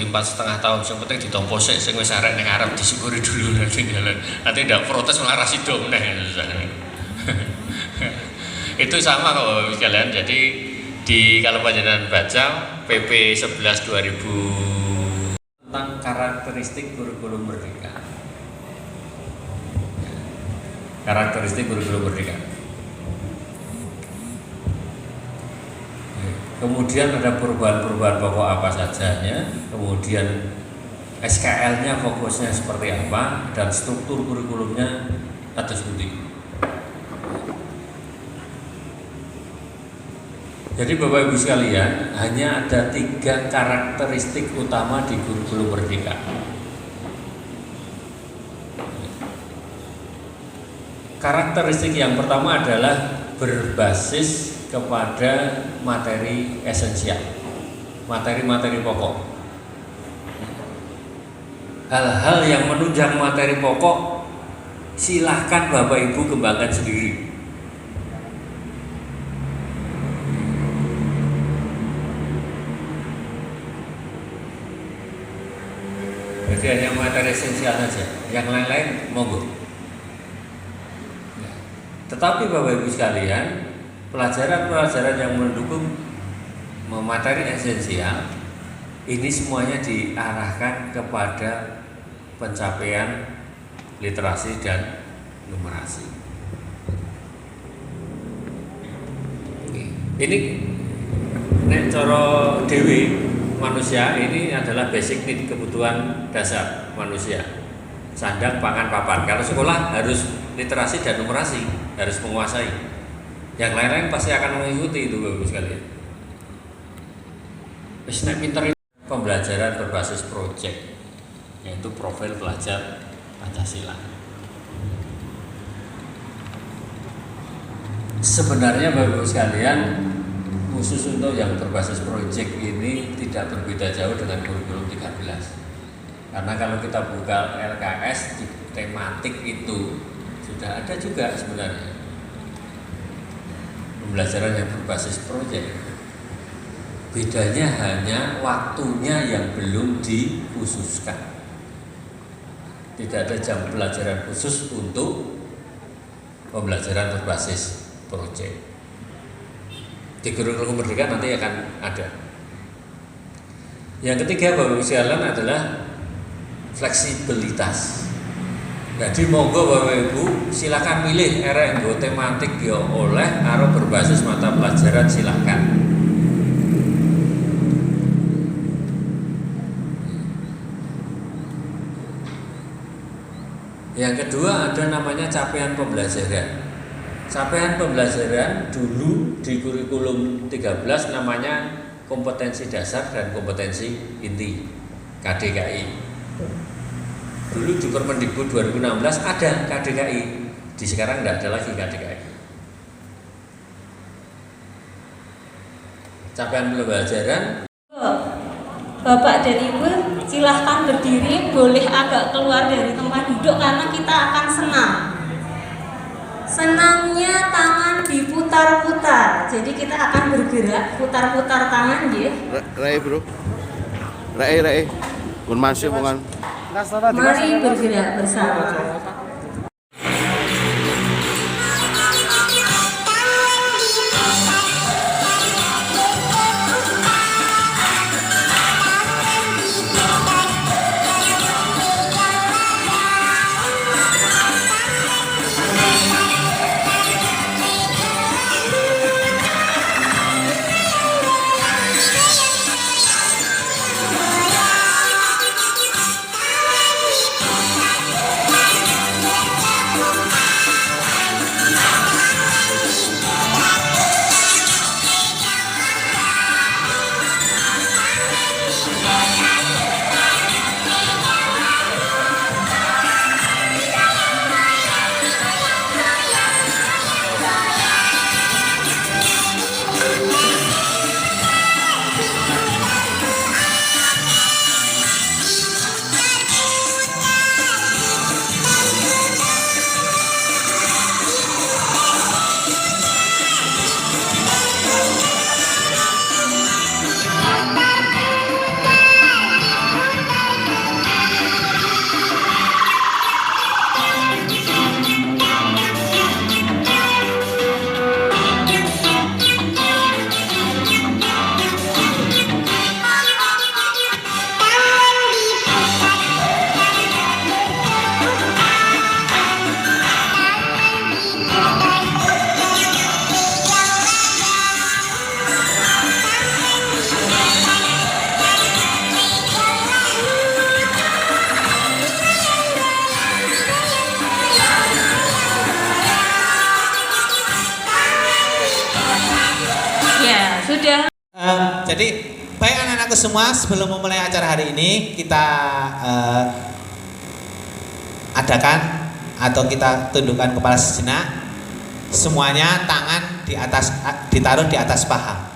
di 4,5 tahun, yang penting ditompo sik sing wis arek ning arep disyukuri dulu nanti jalan. Nanti ndak protes malah ra sido meneh. Itu sama kok Bapak sekalian. Jadi kalau panjenengan baca PP 11 2000 tentang karakteristik kurikulum merdeka. Karakteristik kurikulum merdeka. Kemudian ada perubahan-perubahan pokok apa sajanya, kemudian SKL-nya fokusnya seperti apa, dan struktur kurikulumnya ada seperti. Jadi Bapak Ibu sekalian, hanya ada 3 karakteristik utama di kurikulum merdeka. Karakteristik yang pertama adalah berbasis kepada materi esensial, materi-materi pokok. Hal-hal yang menunjang materi pokok silahkan Bapak Ibu kembangkan sendiri. Jadi hanya materi esensial saja, yang lain-lain monggo. Tetapi Bapak Ibu sekalian, pelajaran-pelajaran yang mendukung materi esensial ini semuanya diarahkan kepada pencapaian literasi dan numerasi. Ini nek cara dewi manusia ini adalah basic need, kebutuhan dasar manusia. Sandang, pangan, papan. Kalau sekolah harus literasi dan numerasi, harus menguasai. Yang lain-lain pasti akan mengikuti itu Bapak sekalian. Wis nek pinter pembelajaran berbasis proyek, yaitu profil pelajar Pancasila. Sebenarnya Bapak sekalian, khusus untuk yang berbasis proyek ini tidak berbeda jauh dengan kurikulum 13. Karena kalau kita buka LKS di tematik itu sudah ada juga sebenarnya pembelajaran yang berbasis proyek. Bedanya hanya waktunya yang belum dikhususkan. Tidak ada jam pelajaran khusus untuk pembelajaran berbasis proyek. Di kurikulum merdeka nanti akan ada. Yang ketiga Bapak Ibu sekalian adalah fleksibilitas. Jadi monggo Bapak Ibu silakan milih arek nggo tematik ya oleh karo berbasis mata pelajaran silakan. Yang kedua ada namanya capaian pembelajaran. Capaian pembelajaran dulu di kurikulum 13 namanya kompetensi dasar dan kompetensi inti, KDKI. Dulu di Permendikbud 2016 ada KDKI, di sekarang tidak ada lagi KDKI. Capaian pembelajaran. Bapak dan Ibu silahkan berdiri, boleh agak keluar dari tempat duduk karena kita akan senam. Senamnya tangan diputar-putar, jadi kita akan bergerak putar-putar tangan ya. Rai bro, Rai, pun masih bukan. Mari bergerak bersama. anakku semua, sebelum memulai acara hari ini kita adakan atau kita tundukkan kepala sejenak. Semuanya tangan di atas, ditaruh di atas paha.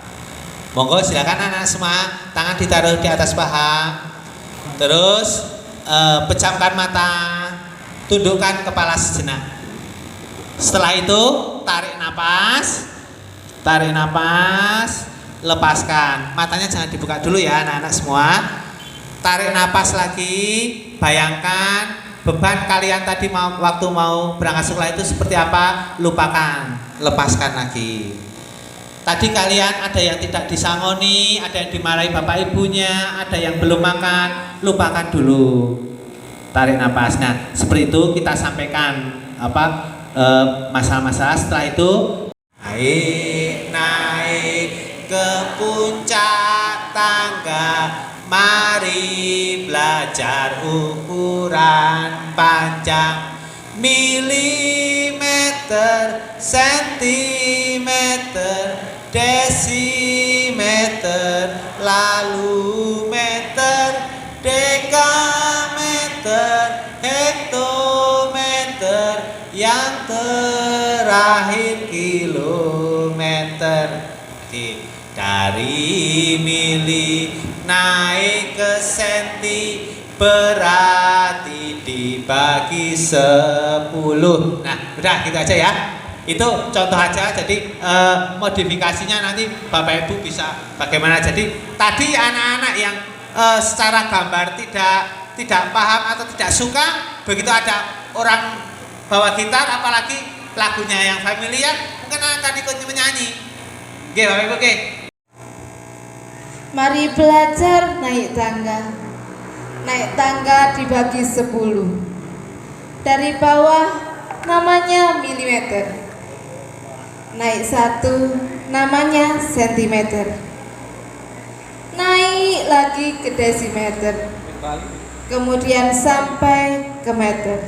Monggo silakan anak semua, tangan ditaruh di atas paha. Terus pejamkan mata, tundukkan kepala sejenak. Setelah itu tarik napas, lepaskan. Matanya jangan dibuka dulu ya anak-anak semua. Tarik napas lagi, bayangkan beban kalian tadi waktu mau berangkat sekolah itu seperti apa, lupakan, lepaskan lagi. Tadi kalian ada yang tidak disangoni, ada yang dimarahi bapak ibunya, ada yang belum makan, lupakan dulu. Tarik napas. Nah, seperti itu kita sampaikan masalah-masalah. Setelah itu naik ke puncak tangga, mari belajar ukuran panjang, milimeter, sentimeter, desimeter, lalu meter, dekameter, hektometer, yang terakhir kilometer. Dari mili naik ke senti, berarti dibagi 10. Nah, udah gitu aja ya. Itu contoh aja. Jadi modifikasinya nanti Bapak Ibu bisa bagaimana. Jadi tadi anak-anak yang secara gambar tidak paham atau tidak suka, begitu ada orang bawa gitar, apalagi lagunya yang familiar, mungkin akan ikut menyanyi. Oke, Bapak Ibu, oke. Mari belajar naik tangga. Naik tangga dibagi 10. Dari bawah namanya milimeter. Naik 1 namanya sentimeter. Naik lagi ke desimeter. Kemudian sampai ke meter.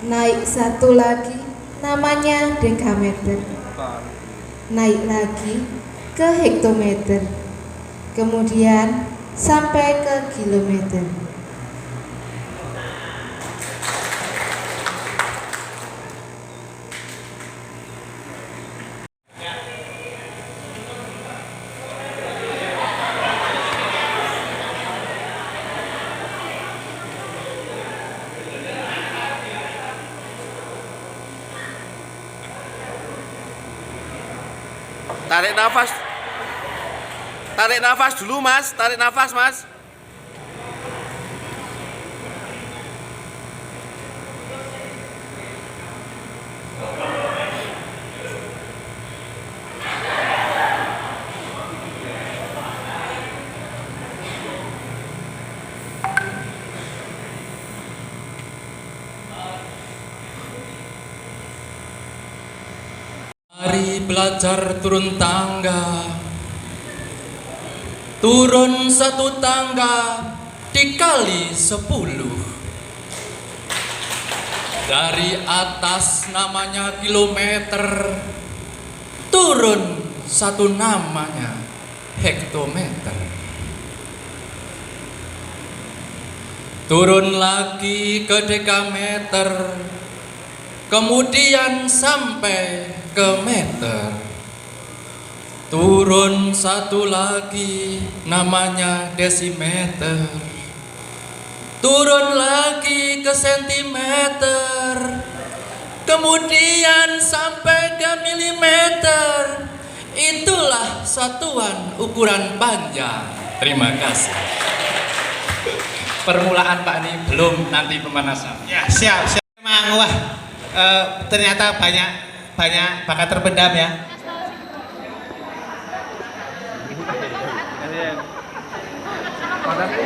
Naik 1 lagi namanya dekameter. Naik lagi ke hektometer, kemudian sampai ke kilometer. Tarik nafas dulu mas, tarik nafas mas. Mari belajar turun tangga. Turun 1 tangga dikali 10. Dari atas namanya kilometer, turun 1 namanya hektometer. Turun lagi ke dekameter, kemudian sampai ke meter. Turun 1 lagi namanya desimeter. Turun lagi ke sentimeter, kemudian sampai ke milimeter. Itulah satuan ukuran panjang. Terima kasih. Permulaan Pak, ini belum nanti pemanasan. Ya, siap. Memang wah, ternyata banyak bakat terpendam ya. Padahal